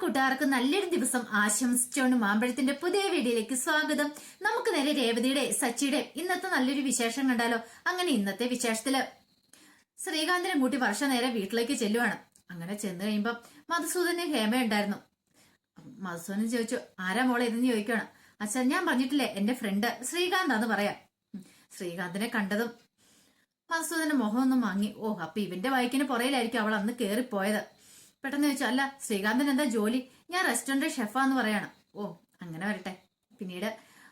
കൂട്ടുകാർക്ക് നല്ലൊരു ദിവസം ആശംസിച്ചുകൊണ്ട് മാമ്പഴത്തിന്റെ പുതിയ വീഡിയോയിലേക്ക് സ്വാഗതം. നമുക്ക് നേരെ രേവതിയുടെ സച്ചിയുടെ ഇന്നത്തെ നല്ലൊരു വിശേഷം കണ്ടാലോ. അങ്ങനെ ഇന്നത്തെ വിശേഷത്തില് ശ്രീകാന്തിനെ കൂട്ടി വർഷ നേരെ വീട്ടിലേക്ക് ചെല്ലുവാണ്. അങ്ങനെ ചെന്ന് കഴിയുമ്പോ മധുസൂദന് ഹേമ ഉണ്ടായിരുന്നു. മധുസൂദൻ ചോദിച്ചു, ആരാ മോളെ ഇതെന്ന് ചോദിക്കണം. അച്ഛൻ ഞാൻ പറഞ്ഞിട്ടില്ലേ എന്റെ ഫ്രണ്ട് ശ്രീകാന്താന്ന് പറയാം. ശ്രീകാന്തിനെ കണ്ടതും മധുസൂദന്റെ മുഖം ഒന്നും വാങ്ങി. ഓ, അപ്പൊ ഇവന്റെ ബൈക്കിന് പുറയിലായിരിക്കും അവൾ അന്ന് കേറിപ്പോയത്. പെട്ടെന്ന് ചോദിച്ചു, അല്ല ശ്രീകാന്തൻ എന്താ ജോലി? ഞാൻ റെസ്റ്റോറന്റ് ഷെഫാന്ന് പറയണം. ഓ, അങ്ങനെ വരട്ടെ. പിന്നീട്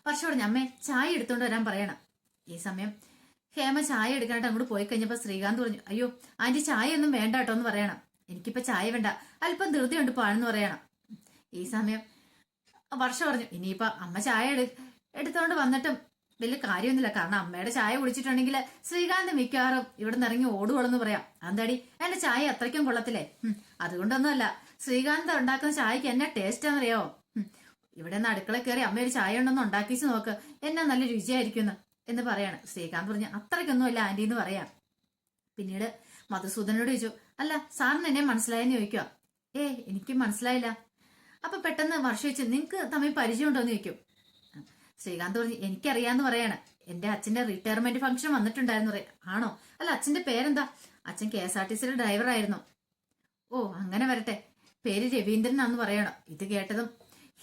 വർഷ പറഞ്ഞു, അമ്മേ ചായ എടുത്തോണ്ട് വരാൻ പറയണം. ഈ സമയം ഹേമ ചായ എടുക്കാനായിട്ട് അങ്ങോട്ട് പോയി കഴിഞ്ഞപ്പോ ശ്രീകാന്ത് പറഞ്ഞു, അയ്യോ ആന്റി ചായ ഒന്നും വേണ്ട കേട്ടോ എന്ന് പറയണം. എനിക്കിപ്പോ ചായ വേണ്ട, അല്പം ധൃതിയുണ്ട് പാണെന്ന് പറയണം. ഈ സമയം വർഷ പറഞ്ഞു, ഇനിയിപ്പൊ അമ്മ ചായ എടുത്തോണ്ട് വന്നിട്ടും വലിയ കാര്യമൊന്നുമില്ല. കാരണം അമ്മയുടെ ചായ കുടിച്ചിട്ടുണ്ടെങ്കിൽ ശ്രീകാന്ത് മിക്കവാറും ഇവിടെ നിന്ന് ഇറങ്ങി ഓടുവോളെന്ന് പറയാം. എന്താടി എന്റെ ചായ അത്രയ്ക്കും കൊള്ളത്തില്ലേ? അതുകൊണ്ടൊന്നുമല്ല, ശ്രീകാന്ത് ഉണ്ടാക്കുന്ന ചായക്ക് എന്നാ ടേസ്റ്റാന്നറിയാവോ? ഇവിടെ നിന്ന് അടുക്കള കയറി അമ്മ ഒരു ചായ ഉണ്ടെന്ന് ഉണ്ടാക്കിച്ച് നോക്ക്, എന്നാ നല്ല രുചിയായിരിക്കുന്നു എന്ന് പറയാണ്. ശ്രീകാന്ത് പറഞ്ഞു, അത്രയ്ക്കൊന്നുമല്ല ആന്റി എന്ന് പറയാം. പിന്നീട് മധുസൂദനോട് ചോദിച്ചു, അല്ല സാറിന് എന്നെ മനസ്സിലായെന്ന് ചോദിക്കുക. എനിക്ക് മനസ്സിലായില്ല. അപ്പൊ പെട്ടെന്ന് വർഷ ചോദിച്ചു, നിങ്ങക്ക് തമ്മിൽ പരിചയമുണ്ടോന്ന് ചോദിക്കും. ശ്രീകാന്ത് പറഞ്ഞു, എനിക്കറിയാന്ന് പറയാണ്. എന്റെ അച്ഛന്റെ റിട്ടയർമെന്റ് ഫംഗ്ഷൻ വന്നിട്ടുണ്ടായിരുന്നു പറയാം. ആണോ? അല്ല അച്ഛന്റെ പേരെന്താ? അച്ഛൻ KSRTCയുടെ ഡ്രൈവറായിരുന്നു. ഓ, അങ്ങനെ വരട്ടെ. പേര് രവീന്ദ്രനാന്ന് പറയണം. ഇത് കേട്ടതും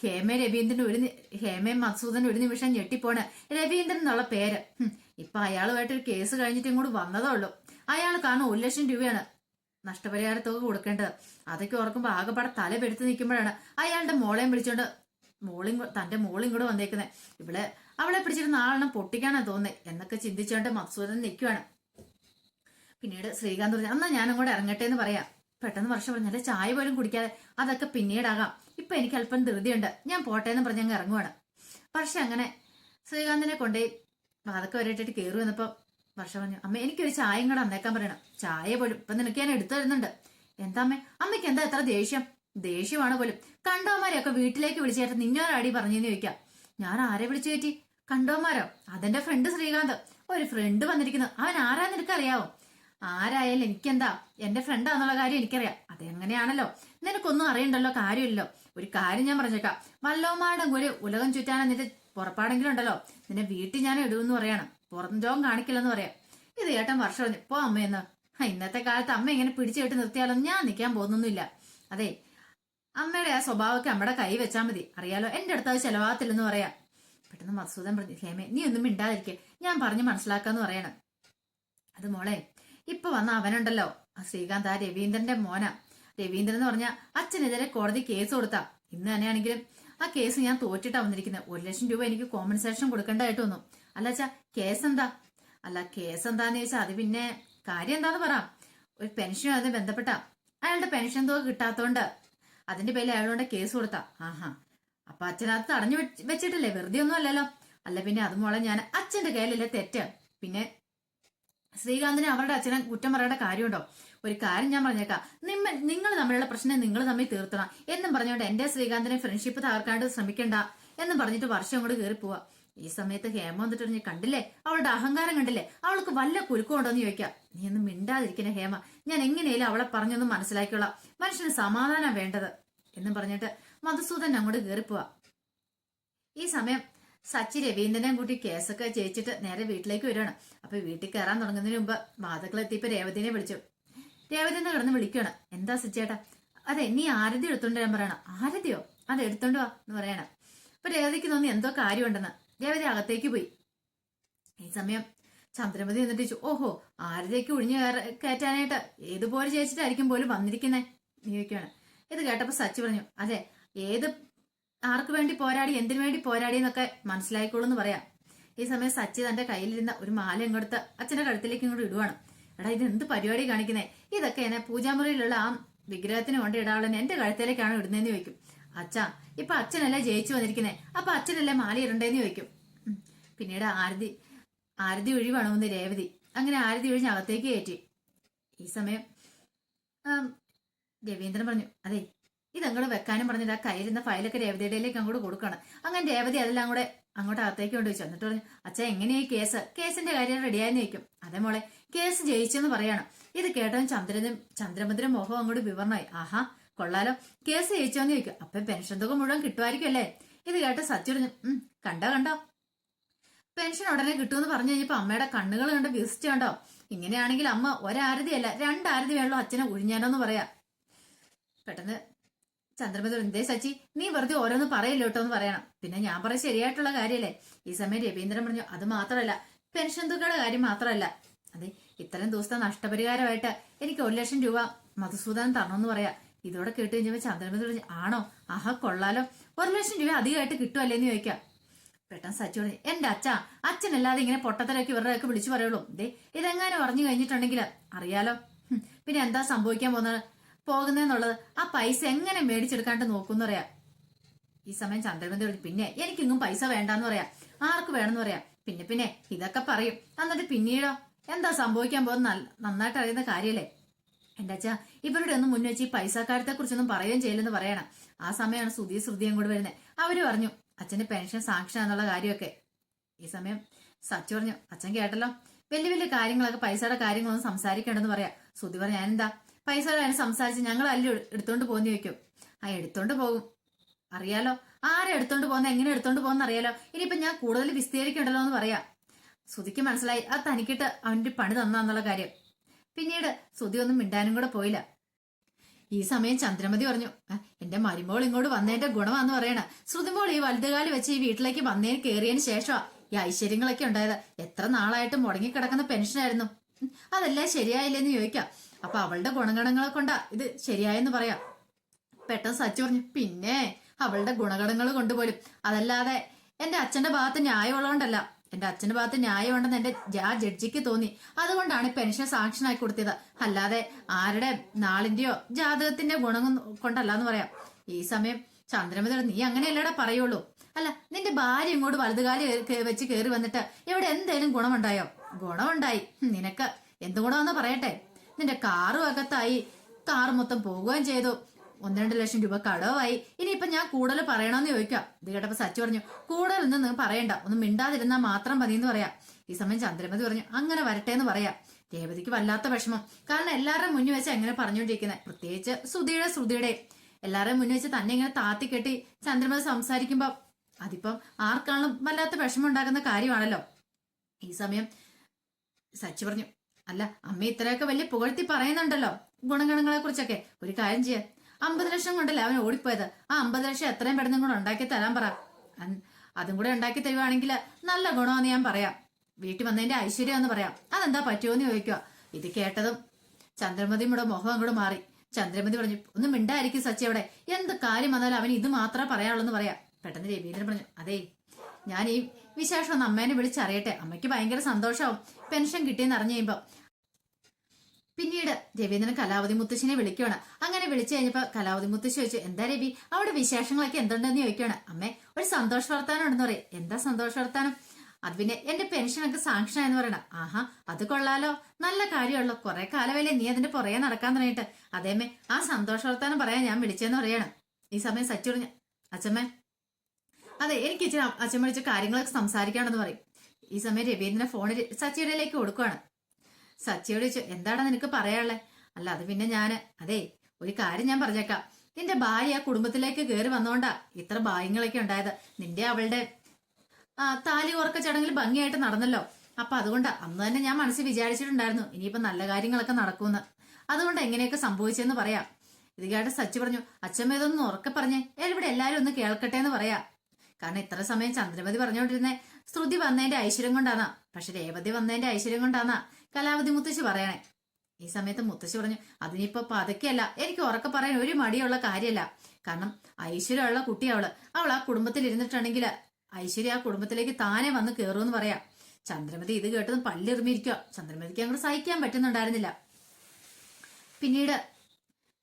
ഹേമയും മധുസൂദനും ഒരു നിമിഷം ഞെട്ടിപ്പോണ്. രവീന്ദ്രൻ എന്നുള്ള പേര്. ഇപ്പൊ അയാളുമായിട്ടൊരു കേസ് കഴിഞ്ഞിട്ട് ഇങ്ങോട്ട് വന്നതേ ഉള്ളൂ. അയാൾ കാരണം 1 ലക്ഷം രൂപയാണ് നഷ്ടപരിഹാര തുക കൊടുക്കേണ്ടത്. അതൊക്കെ ഓർക്കുമ്പോ ആകെപ്പാടെ തല പെടുത്ത് നിൽക്കുമ്പോഴാണ് അയാളുടെ മോളെയും വിളിച്ചോണ്ട് തന്റെ മോളും കൂടെ വന്നേക്കുന്നത്. അവളെ പിടിച്ചിരുന്ന ആളെണ്ണം പൊട്ടിക്കാനാ തോന്നുന്നത് എന്നൊക്കെ ചിന്തിച്ചോണ്ട് മധുസൂദൻ നിൽക്കുവാണ്. പിന്നീട് ശ്രീകാന്ത് പറഞ്ഞു, എന്നാ ഞാനും കൂടെ ഇറങ്ങട്ടെ എന്ന് പറയാം. പെട്ടെന്ന് വർഷം പറഞ്ഞാല് ചായ പോലും കുടിക്കാതെ അതൊക്കെ പിന്നീടാകാം, ഇപ്പൊ എനിക്ക് അല്പം ധൃതിയുണ്ട്, ഞാൻ പോട്ടെ എന്ന് പറഞ്ഞ് അങ്ങ് ഇറങ്ങുവാണ്. പക്ഷെ അങ്ങനെ ശ്രീകാന്തിനെ കൊണ്ടുപോയി അതൊക്കെ വരട്ടിട്ട് കയറി വന്നപ്പോ വർഷ പറഞ്ഞു, അമ്മ എനിക്കൊരു ചായയും കൂടെ അന്നേക്കാൻ പറയണം. ചായ പോലും ഇപ്പൊ നിനക്ക് ഞാൻ എടുത്തു തരുന്നുണ്ട്. എന്താ അമ്മേ? അമ്മയ്ക്ക് എന്താ എത്ര ദേഷ്യമാണ് പോലും. കണ്ടോമാരെയൊക്കെ വീട്ടിലേക്ക് വിളിച്ചേട്ട് നിന്നോരടി പറഞ്ഞെന്ന് ചോദിക്കാം. ഞാൻ ആരെ വിളിച്ചു കയറ്റി? കണ്ടോമാരോ? അതെന്റെ ഫ്രണ്ട് ശ്രീകാന്ത്. ഒരു ഫ്രണ്ട് വന്നിരിക്കുന്നു. അവൻ ആരാ നിനക്കറിയാവോ? ആരായാലും എനിക്കെന്താ, എന്റെ ഫ്രണ്ടാന്നുള്ള കാര്യം എനിക്കറിയാം. അതെങ്ങനെയാണല്ലോ, നിനക്കൊന്നും അറിയണ്ടല്ലോ, കാര്യമില്ലല്ലോ. ഒരു കാര്യം ഞാൻ പറഞ്ഞേക്കാം, വല്ലോമാരുടെ ഒരു ഉലകം ചുറ്റാൻ എന്നിട്ട് പുറപ്പാടെങ്കിലും ഉണ്ടല്ലോ, നിന്നെ വീട്ടിൽ ഞാൻ ഇടുമെന്ന് പറയണം, പുറം ജോം കാണിക്കില്ലെന്ന് പറയാം. ഇത് കേട്ടൻ വർഷം പറഞ്ഞു, ഇപ്പൊ അമ്മയെന്ന് ഇന്നത്തെ കാലത്ത് അമ്മ ഇങ്ങനെ പിടിച്ചു കെട്ടി നിർത്തിയാലൊന്നും ഞാൻ നിൽക്കാൻ പോകുന്നൊന്നുമില്ല. അതെ, അമ്മയുടെ ആ സ്വഭാവമൊക്കെ അമ്മയുടെ കൈ വെച്ചാൽ മതി, അറിയാലോ, എന്റെ അടുത്ത് അത് ചെലവാകത്തില്ലെന്ന് പറയാം. പെട്ടെന്ന് മധുസൂദൻ പറഞ്ഞു, ഹേമേ നീ ഒന്നും മിണ്ടാതിരിക്കെ, ഞാൻ പറഞ്ഞ് മനസ്സിലാക്കാന്ന് പറയണം. അത് മോളെ, ഇപ്പൊ വന്ന അവനുണ്ടല്ലോ ആ ശ്രീകാന്ത്, ആ രവീന്ദ്രന്റെ മോന. രവീന്ദ്രൻ എന്ന് പറഞ്ഞാൽ അച്ഛനെതിരെ കോടതി കേസ് കൊടുത്താ. ഇന്ന് തന്നെയാണെങ്കിലും ആ കേസ് ഞാൻ തോറ്റിട്ടാ വന്നിരിക്കുന്നത്. 1 ലക്ഷം രൂപ എനിക്ക് കോമ്പൻസേഷൻ കൊടുക്കേണ്ടതായിട്ട് വന്നു. അല്ല അച്ഛാ, കേസ് എന്താ? അല്ല കേസ് എന്താന്ന് ചോദിച്ചാൽ അത് പിന്നെ കാര്യം എന്താന്ന് പറ. ഒരു പെൻഷനും അത് ബന്ധപ്പെട്ട അയാളുടെ പെൻഷൻ തുക കിട്ടാത്തോണ്ട് അതിന്റെ പേരിൽ അയാളോണ്ട് കേസ് കൊടുത്താ. ആഹാ, അപ്പൊ അച്ഛനകത്ത് തടഞ്ഞു വെച്ചിട്ടില്ലേ, വെറുതെ ഒന്നും അല്ലല്ലോ. അല്ല പിന്നെ അത് മോളെ, ഞാൻ അച്ഛന്റെ കയ്യിലല്ലേ തെറ്റ്. പിന്നെ ശ്രീകാന്തിനെ അവരുടെ അച്ഛനെ കുറ്റം പറയേണ്ട കാര്യമുണ്ടോ? ഒരു കാര്യം ഞാൻ പറഞ്ഞേക്കാം, നിങ്ങൾ തമ്മിലുള്ള പ്രശ്നം നിങ്ങൾ തമ്മിൽ തീർത്തണം എന്നും പറഞ്ഞുകൊണ്ട് എന്റെ ശ്രീകാന്തിനെ ഫ്രണ്ട്ഷിപ്പ് തകർക്കാണ്ട് ശ്രമിക്കണ്ട എന്നും പറഞ്ഞിട്ട് വർഷം കൂടെ കയറി പോവാ. ഈ സമയത്ത് ഹേമ വന്നിട്ട് പറഞ്ഞു, കണ്ടില്ലേ അവളുടെ അഹങ്കാരം കണ്ടില്ലേ, അവൾക്ക് വല്ല കുലുക്കമുണ്ടോന്ന് ചോദിക്കാം. നീ ഒന്നും മിണ്ടാതിരിക്കണേ ഹേമ, ഞാൻ എങ്ങനെയാലും അവളെ പറഞ്ഞൊന്നും മനസ്സിലാക്കിയോളാം, മനുഷ്യന് സമാധാനം വേണ്ടത് എന്നും പറഞ്ഞിട്ട് മധുസൂദൻ അങ്ങോട്ട് കയറിപ്പോവാ. ഈ സമയം സച്ചി രവീന്ദ്രനെ കൂട്ടി കേസൊക്കെ ജയിച്ചിട്ട് നേരെ വീട്ടിലേക്ക് വരികയാണ്. അപ്പൊ വീട്ടിൽ കയറാൻ തുടങ്ങുന്നതിന് മുമ്പ് വാതക്കളെത്തിയപ്പോ രേവതിനെ വിളിച്ചു. രേവതി എന്ന് കിടന്ന് വിളിക്കുകയാണ്, എന്താ സച്ചേട്ടാ? അതെ, നീ ആരതി എടുത്തോണ്ട് വരാൻ പറയണം. ആരതിയോ? അത് എടുത്തോണ്ട് വാ എന്ന് പറയണം. അപ്പൊ രേവതിക്ക് തോന്നി എന്തോ കാര്യമുണ്ടെന്ന്. രേവതി അകത്തേക്ക് പോയി. ഈ സമയം ചന്ദ്രമതി എന്നിട്ട് ചോദിച്ചു, ഓഹോ, ആരതിക്ക് ഒഴിഞ്ഞു കയറ്റാനായിട്ട് ഏതുപോലെ ചേച്ചിട്ടായിരിക്കും പോലും വന്നിരിക്കുന്നേ ചോദിക്കുകയാണ്. ഇത് കേട്ടപ്പോ സച്ചി പറഞ്ഞു, അതെ, ആർക്ക് വേണ്ടി പോരാടി, എന്തിനു വേണ്ടി പോരാടി എന്നൊക്കെ മനസ്സിലായിക്കോളൂ എന്ന് പറയാം. ഈ സമയം സച്ചി തന്റെ കയ്യിലിരുന്ന ഒരു മാല ഇങ്ങോട്ട് അച്ഛന്റെ കഴുത്തിലേക്ക് ഇങ്ങോട്ട് ഇടുവാണ്. എടാ, ഇത് എന്ത് പരിപാടി കാണിക്കുന്നേ? ഇതൊക്കെ എന്നെ പൂജാമുറിയിലുള്ള ആ വിഗ്രഹത്തിന് കൊണ്ട് ഇടാവുള്ള എന്റെ കഴുത്തിലേക്കാണ് ഇടുന്നതെന്ന് ചോദിക്കും. അച്ഛാ, ഇപ്പൊ അച്ഛനല്ലേ ജയിച്ചു വന്നിരിക്കുന്നേ, അപ്പൊ അച്ഛനല്ലേ മാല ഇടണ്ടേന്ന് ചോദിക്കും. പിന്നീട് ആരതി ഒഴിവാണോന്ന് രേവതി. അങ്ങനെ ആരതി ഒഴിഞ്ഞ് അകത്തേക്ക് കയറ്റി. ഈ സമയം രവീന്ദ്രൻ പറഞ്ഞു, അതെ ഇതങ്ങോട്ട് വെക്കാനും പറഞ്ഞിട്ട് ആ കയ്യിലിരുന്ന ഫയലൊക്കെ രേവതിയുടെയിലേക്ക് അങ്ങോട്ട് കൊടുക്കണം. അങ്ങനെ രേവതി അതെല്ലാം കൂടെ അങ്ങോട്ട് അകത്തേക്ക് കൊണ്ടുവച്ചു. എന്നിട്ട് പറഞ്ഞു, അച്ഛാ എങ്ങനെയാ ഈ കേസിന്റെ കാര്യം റെഡിയായെന്ന് ചോദിക്കും. അതേ മോളെ, കേസ് ജയിച്ചെന്ന് പറയാണ്. ഇത് കേട്ടവൻ ചന്ദ്രമതിയുടെ മുഖം അങ്ങോട്ട് വിവരണമായി. ആഹാ, കൊള്ളാലോ, കേസ് ജയിച്ചോന്ന് ചോദിക്കും. അപ്പൊ പെൻഷൻ തുക മുഴുവൻ കിട്ടുമായിരിക്കും അല്ലേ? ഇത് കേട്ട് സച്ചി പറഞ്ഞു, കണ്ടോ കണ്ടോ, പെൻഷൻ ഉടനെ കിട്ടുമെന്ന് പറഞ്ഞു കഴിഞ്ഞപ്പോ അമ്മയുടെ കണ്ണുകൾ കണ്ട് വിസിറ്റ് കണ്ടോ. ഇങ്ങനെയാണെങ്കിൽ അമ്മ ഒരാരതിയല്ല 2 ആരതി വേണല്ലോ അച്ഛനെ ഒഴിഞ്ഞാലോന്ന് പറയാ. പെട്ടെന്ന് ചന്ദ്രമതി എന്തേ സച്ചി, നീ വെറുതെ ഓരോന്ന് പറയല്ലോ കേട്ടോ എന്ന് പറയണം. പിന്നെ ഞാൻ പറയാൻ ശരിയായിട്ടുള്ള കാര്യല്ലേ. ഈ സമയം രവീന്ദ്രൻ പറഞ്ഞു, അത് മാത്രമല്ല, പെൻഷൻ തുകയുടെ കാര്യം മാത്രമല്ല, അതെ, ഇത്രയും ദിവസത്തെ നഷ്ടപരിഹാരമായിട്ട് എനിക്ക് 1 ലക്ഷം രൂപ മധുസൂദനൻ തരണമെന്ന് പറയാ. ഇതോടെ കേട്ട് കഴിഞ്ഞപ്പോ ചന്ദ്രമതി പറഞ്ഞു, ആണോ, ആഹാ കൊള്ളാലോ, 1 ലക്ഷം രൂപ അധികമായിട്ട് കിട്ടുമല്ലേന്ന് ചോദിക്കാം. പെട്ടെന്ന് സച്ചി പറഞ്ഞു, എന്റെ അച്ഛനല്ലാതെ ഇങ്ങനെ പൊട്ടത്തരൊക്കെ ഇവരുടെയൊക്കെ വിളിച്ചു പറയുള്ളൂ. ഇതെങ്ങാനും പറഞ്ഞു കഴിഞ്ഞിട്ടുണ്ടെങ്കിൽ അറിയാലോ, പിന്നെ എന്താ സംഭവിക്കാൻ പോകുന്നതെന്നുള്ളത് ആ പൈസ എങ്ങനെ മേടിച്ചെടുക്കാണ്ട് നോക്കൂന്ന് പറയാ. ഈ സമയം ചന്ദ്രമതി പറഞ്ഞു, പിന്നെ എനിക്കിങ്ങും പൈസ വേണ്ടാന്ന് പറയാം, ആർക്ക് വേണമെന്ന് പറയാം. പിന്നെ ഇതൊക്കെ പറയും, എന്നിട്ട് പിന്നീടോ എന്താ സംഭവിക്കാൻ പോകുന്ന നന്നായിട്ട് അറിയുന്ന കാര്യല്ലേ. എന്റെ അച്ഛാ, ഇവരുടെ ഒന്നും മുന്നേ വെച്ച് ഈ പൈസക്കാര്യത്തെ കുറിച്ചൊന്നും പറയുകയും ചെയ്യില്ലെന്ന് പറയണം. ആ സമയമാണ് ശ്രുതിയും കൂടെ വരുന്നത്. അവര് പറഞ്ഞു അച്ഛന്റെ പെൻഷൻ സാങ്ഷൻ എന്നുള്ള കാര്യമൊക്കെ. ഈ സമയം സച്ചു പറഞ്ഞു, അച്ഛൻ കേട്ടല്ലോ, വലിയ വലിയ കാര്യങ്ങളൊക്കെ പൈസയുടെ കാര്യങ്ങളൊന്നും സംസാരിക്കേണ്ടെന്ന് പറയാം. ശ്രുതി പറഞ്ഞു, ഞാനെന്താ പൈസയുടെ കാര്യം സംസാരിച്ച് ഞങ്ങൾ അല്ല എടുത്തോണ്ട് പോകുന്ന ചോദിക്കും. എടുത്തോണ്ട് പോകും, അറിയാലോ, ആരെ എടുത്തോണ്ട് പോകുന്ന, എങ്ങനെ എടുത്തോണ്ട് പോകുന്ന അറിയാലോ. ഇനിയിപ്പൊ ഞാൻ കൂടുതൽ വിസ്തീരിക്കണ്ടല്ലോ എന്ന് പറയാം. ശ്രുതിക്ക് മനസ്സിലായി അത് തനിക്കിട്ട് അവന്റെ പണി തന്നാന്നുള്ള കാര്യം. പിന്നീട് ശ്രുതി ഒന്നും മിണ്ടാനും കൂടെ പോയില്ല. ഈ സമയം ചന്ദ്രമതി പറഞ്ഞു, എന്റെ മരുമോൾ ഇങ്ങോട്ട് വന്നതിന്റെ ഗുണമാന്ന് പറയണ. ശ്രുതിമോൾ ഈ വലുതുകാലി വെച്ച് ഈ വീട്ടിലേക്ക് വന്നതിന് കയറിയതിന് ശേഷമാ ഈ ഐശ്വര്യങ്ങളൊക്കെ ഉണ്ടായത്. എത്ര നാളായിട്ട് മുടങ്ങിക്കിടക്കുന്ന പെൻഷനായിരുന്നു, അതെല്ലാം ശരിയായില്ലെന്ന് ചോദിക്കാം. അപ്പൊ അവളുടെ ഗുണഗണങ്ങളെ കൊണ്ടാ ഇത് ശരിയായെന്ന് പറയാം. പെട്ടെന്ന് സച്ചു പറഞ്ഞു, പിന്നെ അവളുടെ ഗുണഗണങ്ങൾ കൊണ്ടുപോലും, അതല്ലാതെ എന്റെ അച്ഛന്റെ ഭാഗത്ത് ന്യായമുള്ളതുകൊണ്ടല്ല. എന്റെ അച്ഛന്റെ ഭാഗത്ത് ന്യായമുണ്ടെന്ന് എന്റെ ജഡ്ജിക്ക് തോന്നി, അതുകൊണ്ടാണ് പെൻഷൻ സാങ്ഷനായി കൊടുത്തത്, അല്ലാതെ ആരുടെ നാളിന്റെയോ ജാതകത്തിന്റെ ഗുണം കൊണ്ടല്ല എന്ന് പറയാം. ഈ സമയം ചന്ദ്രമതി, നീ അങ്ങനെയല്ലടാ പറയുള്ളൂ. അല്ല, നിന്റെ ഭാര്യ ഇങ്ങോട്ട് വലതുകാലി വെച്ച് കയറി വന്നിട്ട് ഇവിടെ എന്തേലും ഗുണമുണ്ടായോ? ഗുണമുണ്ടായി. നിനക്ക് എന്ത് ഗുണമെന്ന് പറയട്ടെ. നിന്റെ കാറും അകത്തായി, കാറ് മൊത്തം പോകുകയും ചെയ്തു, 1-2 ലക്ഷം രൂപ കടവായി. ഇനിയിപ്പൊ ഞാൻ കൂടുതൽ പറയണമെന്ന് ചോദിക്കാം. ഇത് കേട്ടപ്പോ സച്ചു പറഞ്ഞു, കൂടുതലൊന്നും നിങ്ങൾ പറയണ്ട, ഒന്നും മിണ്ടാതിരുന്നാ മാത്രം മതി എന്ന് പറയാം. ഈ സമയം ചന്ദ്രമതി പറഞ്ഞു, അങ്ങനെ വരട്ടെ എന്ന് പറയാം. രേവതിക്ക് വല്ലാത്ത വിഷമം, കാരണം എല്ലാവരുടെയും മുന്നിൽ വെച്ച് എങ്ങനെ പറഞ്ഞുകൊണ്ടിരിക്കുന്നത്, പ്രത്യേകിച്ച് ശ്രുതിയുടെ എല്ലാവരുടെയും മുന്നിൽ വെച്ച് തന്നെ ഇങ്ങനെ താത്തിക്കെട്ടി ചന്ദ്രമതി സംസാരിക്കുമ്പോ അതിപ്പം ആർക്കാണെങ്കിലും വല്ലാത്ത വിഷമം ഉണ്ടാക്കുന്ന കാര്യമാണല്ലോ. ഈ സമയം സച്ചു പറഞ്ഞു, അല്ല അമ്മ ഇത്രയൊക്കെ വലിയ പുകഴ്ത്തി പറയുന്നുണ്ടല്ലോ ഗുണഗണങ്ങളെ കുറിച്ചൊക്കെ, ഒരു കാര്യം ചെയ്യാം, 50 ലക്ഷം കൊണ്ടല്ലേ അവൻ ഓടിപ്പോയത്, ആ 50 ലക്ഷം എത്രയും പെട്ടെന്ന് കൂടെ ഉണ്ടാക്കി തരാൻ പറ. അതും കൂടെ ഉണ്ടാക്കി തരുവാണെങ്കിൽ നല്ല ഗുണമെന്ന് ഞാൻ പറയാം, വീട്ടിൽ വന്നതിന്റെ ഐശ്വര്യം എന്ന് പറയാം. അതെന്താ പറ്റുമോന്ന് ചോദിക്കുക. ഇത് കേട്ടതും ചന്ദ്രമതിയുടെ മുഖം അങ്ങോട്ട് മാറി. ചന്ദ്രമതി പറഞ്ഞു, ഒന്നും മിണ്ടായിരിക്കും സച്ചി, അവിടെ എന്ത് കാര്യം വന്നാലും അവൻ ഇത് മാത്രമേ പറയാനുള്ളൂ എന്ന് പറയാം. പെട്ടെന്ന് രവീന്ദ്രൻ പറഞ്ഞു, അതേ, ഞാൻ ഈ വിശേഷം ഒന്ന് അമ്മേനെ വിളിച്ചറിയട്ടെ, അമ്മയ്ക്ക് ഭയങ്കര സന്തോഷമാവും പെൻഷൻ കിട്ടിയെന്ന് അറിഞ്ഞു കഴിയുമ്പോ. പിന്നീട് രവീന്ദ്രൻ കലാവതി മുത്തശ്ശിനെ വിളിക്കുകയാണ്. അങ്ങനെ വിളിച്ചു കഴിഞ്ഞപ്പോ കലാവതി മുത്തശ്ശി ചോദിച്ചു, എന്താ രവി, അവിടെ വിശേഷങ്ങളൊക്കെ എന്തുണ്ടെന്ന് ചോദിക്കുകയാണ്. അമ്മേ, ഒരു സന്തോഷ വർത്താനം ഉണ്ടെന്ന് പറയും. എന്താ സന്തോഷ വർത്താനം? അത് പിന്നെ എന്റെ പെൻഷനൊക്കെ സാങ്ഷൻ ആയെന്ന് പറയണം. ആഹാ, അത് കൊള്ളാലോ, നല്ല കാര്യമുള്ളൂ, കുറെ കാലമല്ലേ നീ അതിന്റെ പുറകെ നടക്കാൻ തുടങ്ങിയിട്ട്. അതേമേ, ആ സന്തോഷ വർത്താനം പറയാൻ ഞാൻ വിളിച്ചെന്ന് പറയണം. ഈ സമയം സച്ചു പറഞ്ഞു, അച്ഛമ്മേ, അതെ, എനിക്ക് ഇച്ചിരി അച്ഛൻ വിളിച്ച കാര്യങ്ങളൊക്കെ സംസാരിക്കാണെന്ന് പറയും. ഈ സമയം രവീന്ദ്രൻ ഫോണിൽ സച്ചിയുടെയിലേക്ക് കൊടുക്കുവാണ്. സച്ചിയോട് ചോദിച്ചു, എന്താണ് നിനക്ക് പറയാനുള്ളത്? അല്ല, അത് പിന്നെ അതെ, ഒരു കാര്യം ഞാൻ പറഞ്ഞേക്കാം, നിന്റെ ഭാര്യ കുടുംബത്തിലേക്ക് കയറി വന്നോണ്ടാ ഇത്ര ഭാഗ്യങ്ങളൊക്കെ ഉണ്ടായത്. നിന്റെ അവളുടെ താലി ഉറക്ക ചടങ്ങിൽ ഭംഗിയായിട്ട് നടന്നല്ലോ. അപ്പൊ അതുകൊണ്ട് അന്ന് തന്നെ ഞാൻ മനസ്സിൽ വിചാരിച്ചിട്ടുണ്ടായിരുന്നു ഇനിയിപ്പോ നല്ല കാര്യങ്ങളൊക്കെ നടക്കുമെന്ന്. അതുകൊണ്ട് എങ്ങനെയൊക്കെ സംഭവിച്ചെന്ന് പറയാം. ഇത് കേട്ട് സച്ചി പറഞ്ഞു, അച്ഛമ്മ ഇതൊന്നും ഉറക്കെ പറഞ്ഞേ, ഇവിടെ എല്ലാരും ഒന്ന് കേൾക്കട്ടെ എന്ന് പറയാം. കാരണം ഇത്ര സമയം ചന്ദ്രമതി പറഞ്ഞുകൊണ്ടിരുന്നേ ശ്രുതി വന്നതിന്റെ ഐശ്വര്യം കൊണ്ടാന്നാ, പക്ഷെ രേവതി വന്നതിന്റെ ഐശ്വര്യം കൊണ്ടാന്നാ കലാവതി മുത്തശ്ശി പറയണേ. ഈ സമയത്ത് മുത്തശ്ശി പറഞ്ഞു, അതിനിപ്പോ പതുക്കെയല്ല, എനിക്ക് ഉറക്കെ പറയാൻ ഒരു മടിയുള്ള കാര്യമല്ല. കാരണം ഐശ്വര്യമുള്ള കുട്ടിയവള്, അവൾ ആ കുടുംബത്തിൽ ഇരുന്നിട്ടുണ്ടെങ്കിൽ ഐശ്വര്യ ആ കുടുംബത്തിലേക്ക് താനെ വന്ന് കയറുമെന്ന് പറയാം. ചന്ദ്രമതി ഇത് കേട്ടതും പല്ലെറിഞ്ഞിരിക്കുക. ചന്ദ്രമതിക്ക് അങ്ങോട്ട് സഹിക്കാൻ പറ്റുന്നുണ്ടായിരുന്നില്ല. പിന്നീട്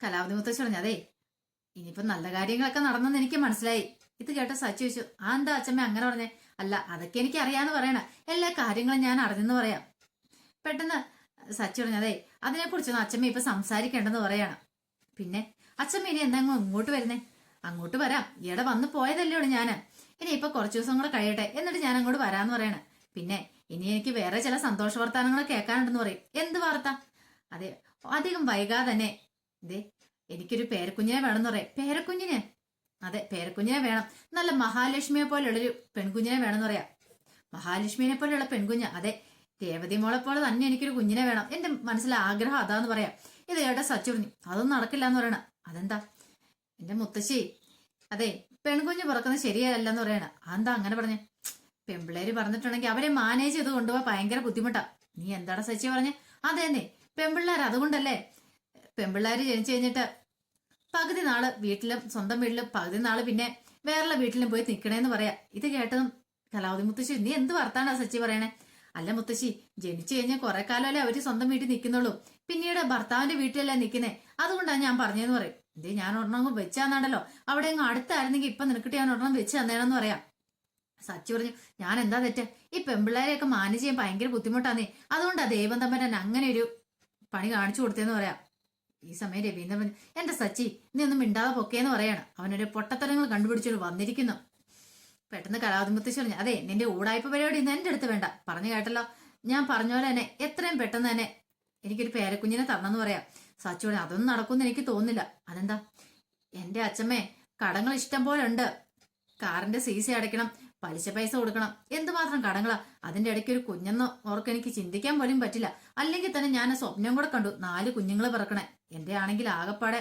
കലാവതി മുത്തശ്ശി പറഞ്ഞു, അതെ, ഇനിയിപ്പോ നല്ല കാര്യങ്ങളൊക്കെ നടന്നെന്ന് എനിക്ക് മനസ്സിലായി. ഇത് കേട്ട സച്ചി ചോദിച്ചു, ആ എന്താ അച്ഛമ്മ അങ്ങനെ പറഞ്ഞേ? അല്ല, അതൊക്കെ എനിക്ക് അറിയാന്ന് പറയണ, എല്ലാ കാര്യങ്ങളും ഞാൻ അറിഞ്ഞെന്ന് പറയാം. പെട്ടെന്ന് സച്ചി പറഞ്ഞു, അതെ, അതിനെക്കുറിച്ചൊന്നും അച്ഛമ്മ ഇപ്പൊ സംസാരിക്കേണ്ടെന്ന് പറയാണ്. പിന്നെ അച്ഛമ്മ ഇനി എന്താ ഇങ്ങോട്ട് വരുന്നേ? അങ്ങോട്ട് വരാം, ഈയിടെ വന്ന് പോയതല്ലേ ഉള്ളൂ ഞാന്. ഇനി ഇപ്പൊ കുറച്ചു ദിവസം കൂടെ കഴിയട്ടെ, എന്നിട്ട് ഞാൻ അങ്ങോട്ട് വരാന്ന് പറയണ. പിന്നെ ഇനി എനിക്ക് വേറെ ചില സന്തോഷ വർത്താനങ്ങൾ കേൾക്കാനുണ്ടെന്ന് പറയും. എന്ത് വാർത്ത? അതെ, അധികം വൈകാതെ തന്നെ ഇതേ എനിക്കൊരു പേരക്കുഞ്ഞിനെ വേണമെന്ന് പറയാം. പേരക്കുഞ്ഞിനെ? അതെ, പേരക്കുഞ്ഞിനെ വേണം. നല്ല മഹാലക്ഷ്മിയെ പോലുള്ളൊരു പെൺകുഞ്ഞിനെ വേണമെന്ന് പറയാം. മഹാലക്ഷ്മിനെ പോലെയുള്ള പെൺകുഞ്ഞ്? അതെ, രേവതി മോളെ പോലെ തന്നെ എനിക്കൊരു കുഞ്ഞിനെ വേണം. എന്റെ മനസ്സിലെ ആഗ്രഹം അതാന്ന് പറയാം. ഇത് കേട്ട സച്ചു പറഞ്ഞു, അതൊന്നും നടക്കില്ല എന്ന് പറയണ. അതെന്താ? എന്റെ മുത്തശ്ശി, അതെ, പെൺകുഞ്ഞ് പിറക്കുന്നത് ശരിയല്ലെന്ന് പറയണ. അതെന്താ അങ്ങനെ പറഞ്ഞേ? പെൺപിള്ളേര് പറഞ്ഞിട്ടുണ്ടെങ്കിൽ അവരെ മാനേജ് ചെയ്ത് കൊണ്ടുപോകാൻ ഭയങ്കര ബുദ്ധിമുട്ടാ. നീ എന്താണ് സച്ചി പറഞ്ഞേ? അതെന്നെ, പെൺപിള്ളേർ അതുകൊണ്ടല്ലേ പെൺപിള്ളേര് ജനിച്ചു കഴിഞ്ഞിട്ട് പകുതി നാള് വീട്ടിലും സ്വന്തം വീട്ടിലും പകുതി നാള് പിന്നെ വേറെ വീട്ടിലും പോയി നിക്കണേന്ന് പറയാ. ഇത് കേട്ടതും കലാവതി മുത്തശ്ശി, നീ എന്ത് വർത്താനാ സച്ചി പറയണേ? അല്ല മുത്തശ്ശി, ജനിച്ചു കഴിഞ്ഞാൽ കുറെ കാലമല്ലേ അവര് സ്വന്തം വീട്ടിൽ നിൽക്കുന്നുള്ളൂ, പിന്നീട് ഭർത്താവിന്റെ വീട്ടിലല്ലേ നിൽക്കുന്നേ, അതുകൊണ്ടാണ് ഞാൻ പറഞ്ഞതെന്ന് പറയും. ഇതേ ഞാൻ ഒരെണ്ണം വെച്ച് തന്നാണ്ടല്ലോ, അവിടെ അങ്ങ് അടുത്തായിരുന്നെങ്കിൽ ഇപ്പൊ നിനക്കിട്ട് ഞാൻ ഒരെണ്ണം വെച്ച് തന്നേണെന്ന് പറയാം. സച്ചി പറഞ്ഞു, ഞാൻ എന്താ തെറ്റ്? ഈ പെമ്പിള്ളേരെയൊക്കെ മാനേജ് ചെയ്യാൻ ഭയങ്കര ബുദ്ധിമുട്ടാന്നേ, അതുകൊണ്ടാ ദൈവം തമ്പൻ അങ്ങനെ ഒരു പണി കാണിച്ചു കൊടുത്തേന്ന് പറയാം. ഈ സമയം രവീന്ദ്രൻ പറഞ്ഞു, എന്റെ സച്ചി, നീ ഒന്നും മിണ്ടാതെ പൊക്കേന്ന് പറയാണ്. അവനൊരു പൊട്ടത്തരങ്ങൾ കണ്ടുപിടിച്ചോണ്ട് വന്നിരിക്കുന്നു. പെട്ടെന്ന് കലാവതി മുത്തശ്ശി പറഞ്ഞു, അതെ, നിന്റെ ഊടായ്പ പരിപാടി ഇന്ന് എന്റെ അടുത്ത് വേണ്ട. പറഞ്ഞു കേട്ടല്ലോ, ഞാൻ പറഞ്ഞ പോലെ തന്നെ എത്രയും പെട്ടെന്ന് തന്നെ എനിക്കൊരു പേരക്കുഞ്ഞിനെ തരണമെന്ന് പറയാം. സച്ചു പറഞ്ഞു, അതൊന്നും നടക്കുമെന്ന് എനിക്ക് തോന്നുന്നില്ല. അതെന്താ? എന്റെ അച്ഛമ്മേ, കടങ്ങൾ ഇഷ്ടം പോലെ ഉണ്ട്. കാറിന്റെ സീസ അടയ്ക്കണം, പലിശ പൈസ കൊടുക്കണം, എന്തുമാത്രം കടങ്ങളാ. അതിന്റെ ഇടയ്ക്ക് ഒരു കുഞ്ഞെന്ന് ഓർക്ക് എനിക്ക് ചിന്തിക്കാൻ പോലും പറ്റില്ല. അല്ലെങ്കിൽ തന്നെ ഞാൻ സ്വപ്നം കൂടെ കണ്ടു, 4 കുഞ്ഞുങ്ങൾ പിറക്കണേ. എന്റെ ആണെങ്കിൽ ആകപ്പാടെ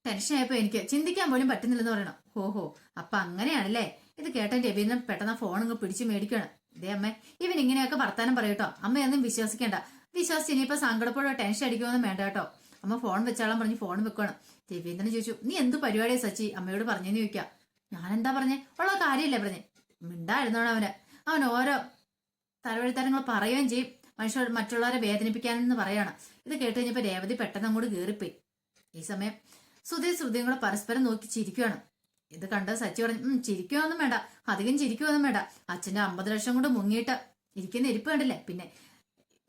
ടെൻഷനായപ്പോ എനിക്ക് ചിന്തിക്കാൻ പോലും പറ്റുന്നില്ലെന്ന് പറയണം. ഓഹോ, അപ്പൊ അങ്ങനെയാണല്ലേ? ഇത് കേട്ട രവീന്ദ്രൻ പെട്ടെന്ന് ഫോൺ അങ്ങ് പിടിച്ചു മേടിക്കുകയാണ്. ഇതേ അമ്മേ, ഇവൻ ഇങ്ങനെയൊക്കെ വർത്താനം പറയൂട്ടോ, അമ്മയൊന്നും വിശ്വസിക്കേണ്ട. വിശ്വസിച്ച് ഇനിയിപ്പോ സങ്കടപ്പോഴോ ടെൻഷൻ അടിക്കുമോന്നും വേണ്ട കേട്ടോ. അമ്മ ഫോൺ വെച്ചാളം പറഞ്ഞ് ഫോൺ വെക്കണം. രവീന്ദ്രൻ ചോദിച്ചു, നീ എന്ത് പരിപാടിയാ സച്ചി അമ്മയോട് പറഞ്ഞെന്ന് ചോദിക്കാം. ഞാൻ എന്താ പറഞ്ഞേ? ഉള്ള കാര്യമില്ലേ പറഞ്ഞേ? മിണ്ടായിരുന്നോണം അവൻ ഓരോ തലവഴിത്തരങ്ങൾ പറയുകയും ചെയ്യും, മറ്റുള്ളവരെ വേദനിപ്പിക്കാനെന്ന് പറയാണ്. ഇത് കേട്ട് കഴിഞ്ഞപ്പോ രേവതി പെട്ടെന്ന് അങ്ങോട്ട് കയറിപ്പോയി. ഈ സമയം ശ്രുതിയും കൂടെ പരസ്പരം നോക്കി ചിരിക്കുകയാണ്. ഇത് കണ്ട് സച്ചി പറഞ്ഞു, ചിരിക്കുകയൊന്നും വേണ്ട, അധികം ചിരിക്കുകയൊന്നും വേണ്ട. അച്ഛന്റെ 50 ലക്ഷം കൊണ്ട് മുങ്ങിയിട്ട് ഇരിക്കുന്ന ഇരിപ്പ് കണ്ടില്ലേ? പിന്നെ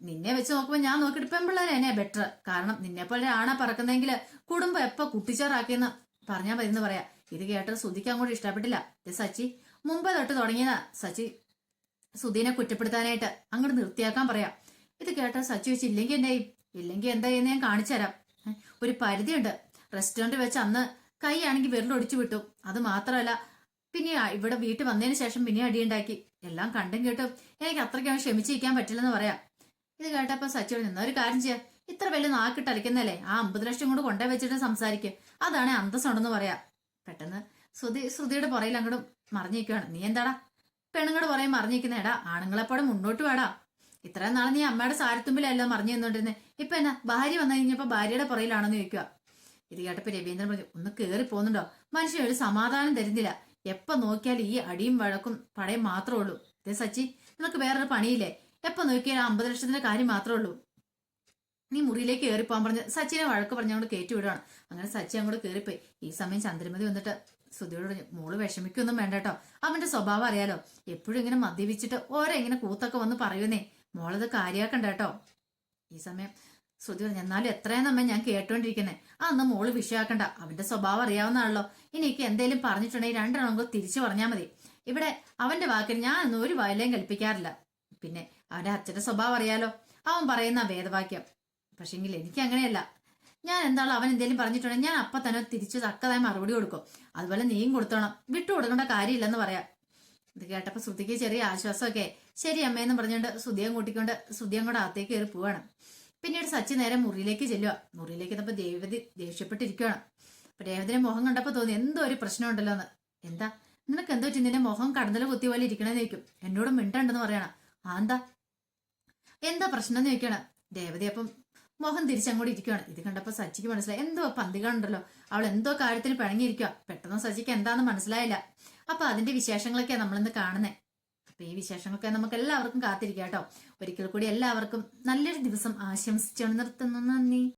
നിന്നെ വെച്ച് നോക്കുമ്പോൾ ഞാൻ നോക്കിയിട്ട് പെൺപിള്ളേരെ എന്നെയാ ബെറ്റർ. കാരണം നിന്നെ പോലെ ആണാ പറക്കുന്നെങ്കിൽ കുടുംബം എപ്പോ കുട്ടിച്ചാറാക്കിയെന്ന് പറഞ്ഞാൽ മതിയെന്ന് പറയാ. ഇത് കേട്ട് ശ്രുതിക്ക് അങ്ങോട്ട് ഇഷ്ടപ്പെട്ടില്ല. ഇത് സച്ചി മുമ്പേ തൊട്ട് തുടങ്ങിയതാ സച്ചി സുധീനെ കുറ്റപ്പെടുത്താനായിട്ട്, അങ്ങോട്ട് നിർത്തിയാക്കാൻ പറയാം. ഇത് കേട്ട സച്ചി വെച്ച്, ഇല്ലെങ്കിൽ എന്താ ചെയ്യുന്ന ഞാൻ കാണിച്ചു തരാം. ഒരു പരിധിയുണ്ട്. റെസ്റ്റോറന്റ് വെച്ച് അന്ന് കൈയാണെങ്കിൽ വിരലൊടിച്ചു വിട്ടു. അത് മാത്രമല്ല, പിന്നെ ഇവിടെ വീട്ടിൽ വന്നതിന് ശേഷം പിന്നെ അടിയുണ്ടാക്കി. എല്ലാം കണ്ടും കേട്ടും എനിക്ക് അത്രയ്ക്ക് ക്ഷമിച്ചിരിക്കാൻ പറ്റില്ലെന്ന് പറയാം. ഇത് കേട്ടപ്പോ സച്ചി നിന്ന ഒരു കാര്യം ചെയ്യാം, ഇത്ര വലിയ നാക്കിട്ടടിക്കുന്നല്ലേ, ആ 50 ലക്ഷം കൊണ്ട് കൊണ്ടേ വെച്ചിട്ട് സംസാരിക്കും, അതാണ് അന്തസ്സുണ്ടെന്ന് പറയാം. പെട്ടെന്ന് ശ്രുതിയുടെ പുറയിൽ അങ്ങോട്ടും മറിഞ്ഞിരിക്കുകയാണ്. നീ എന്താടാ പെണ്ണുങ്ങളുടെ പുറകെ മറിഞ്ഞിരിക്കുന്നേടാ? ആണുങ്ങളെപ്പോഴും മുന്നോട്ട് വേടാ. ഇത്രയും നാളെ നീ അമ്മയുടെ സാരത്തുമ്പിലല്ലോ മറിഞ്ഞു നിന്നോണ്ടിരുന്നേ, ഇപ്പൊ എന്നാ ഭാര്യ വന്നു കഴിഞ്ഞപ്പോ ഭാര്യയുടെ പുറയിലാണെന്ന് ചോദിക്കുക. ഇത് കേട്ടപ്പോ രവീന്ദ്രൻ പറഞ്ഞു, ഒന്ന് കേറി പോകുന്നുണ്ടോ? മനുഷ്യൻ ഒരു സമാധാനം തരുന്നില്ല. എപ്പൊ നോക്കിയാലും ഈ അടിയും വഴക്കും പടയും മാത്രമേ ഉള്ളൂ. ഇതേ സച്ചി, നിനക്ക് വേറൊരു പണിയില്ലേ? എപ്പൊ നോക്കിയാലും 50 ലക്ഷത്തിന്റെ കാര്യം മാത്രമേ ഉള്ളൂ. നീ മുറിയിലേക്ക് കയറിപ്പോകാൻ പറഞ്ഞ് സച്ചിനെ വഴക്ക് പറഞ്ഞങ്ങോട്ട് കയറ്റി വിടുകയാണ്. അങ്ങനെ സച്ചി അങ്ങോട്ട് കയറിപ്പോയി. ഈ സമയം ചന്ദ്രമതി വന്നിട്ട് ശ്രുതിയോട് പറഞ്ഞു, മോള് വിഷമിക്കൊന്നും വേണ്ട കേട്ടോ, അവന്റെ സ്വഭാവം അറിയാലോ, എപ്പോഴും ഇങ്ങനെ മദ്യപിച്ചിട്ട് ഓരോ ഇങ്ങനെ കൂത്തൊക്കെ വന്ന് പറയുന്നേ, മോളത് കാര്യാക്കണ്ട കേട്ടോ. ഈ സമയം ശ്രുതി പറഞ്ഞു, എന്നാലും എത്രയും നമ്മെ ഞാൻ കേട്ടോണ്ടിരിക്കുന്നേ, അന്ന് മോള് വിഷയാക്കണ്ട, അവന്റെ സ്വഭാവം അറിയാവുന്നതാണല്ലോ. ഇനിക്ക് എന്തേലും പറഞ്ഞിട്ടുണ്ടെങ്കിൽ 2 എണ്ണം തിരിച്ചു പറഞ്ഞാൽ മതി. ഇവിടെ അവന്റെ വാക്കിന് ഞാൻ ഒരു വയലേം കൽപ്പിക്കാറില്ല. പിന്നെ അവന്റെ അച്ഛന്റെ സ്വഭാവം അറിയാലോ, അവൻ പറയുന്ന വേദവാക്യം. പക്ഷെങ്കിൽ എനിക്ക് അങ്ങനെയല്ല. ഞാൻ എന്താണ് അവൻ എന്തെങ്കിലും പറഞ്ഞിട്ടുണ്ടെങ്കിൽ ഞാൻ അപ്പൊ തന്നെ തിരിച്ചു തക്കതായി മറുപടി കൊടുക്കും. അതുപോലെ നീയും കൊടുത്തോണം, വിട്ടു കൊടുക്കേണ്ട കാര്യമില്ലെന്ന് പറയാം. ഇത് കേട്ടപ്പോ ശ്രുതിക്ക് ചെറിയ ആശ്വാസമൊക്കെ. ശരി അമ്മയെന്ന് പറഞ്ഞുകൊണ്ട് ശ്രുതിയും കൂട്ടിക്കൊണ്ട് ശ്രുതിയും കൂടെ അകത്തേക്ക് കയറി പോവാണ്. പിന്നീട് സച്ചി നേരെ മുറിയിലേക്ക് ചെല്ലുക. മുറിയിലേക്ക് ഇതപ്പോ രേവതി ദേഷ്യപ്പെട്ടിരിക്കുകയാണ്. അപ്പൊ രേവതിന്റെ മുഖം കണ്ടപ്പോ തോന്നി എന്തോ ഒരു പ്രശ്നം ഉണ്ടല്ലോ എന്ന്. എന്താ നിനക്ക് എന്തോ നിന്റെ മുഖം കടന്നല കുത്തി പോലെ ഇരിക്കണെന്ന് ചോദിക്കും. എന്നോട് മിണ്ടണ്ടെന്ന് പറയണം. എന്താ പ്രശ്നം എന്ന് ചോദിക്കണം. രേവതി അപ്പം മോഹൻ തിരിച്ചങ്ങോട്ട് ഇരിക്കുകയാണ്. ഇത് കണ്ടപ്പോ സച്ചിക്ക് മനസ്സിലായി എന്തോ പന്തികളുണ്ടല്ലോ, അവൾ എന്തോ കാര്യത്തിന് പിണങ്ങിയിരിക്കുക. പെട്ടെന്ന് സച്ചിക്ക് എന്താണെന്ന് മനസ്സിലായില്ല. അപ്പൊ അതിന്റെ വിശേഷങ്ങളൊക്കെയാണ് നമ്മളിന്ന് കാണുന്നത്. അപ്പൊ ഈ വിശേഷങ്ങളൊക്കെ നമുക്ക് എല്ലാവർക്കും കാത്തിരിക്കാം കേട്ടോ. ഒരിക്കൽ കൂടി എല്ലാവർക്കും നല്ലൊരു ദിവസം ആശംസിച്ചു നിർത്തുന്നു. നന്ദി.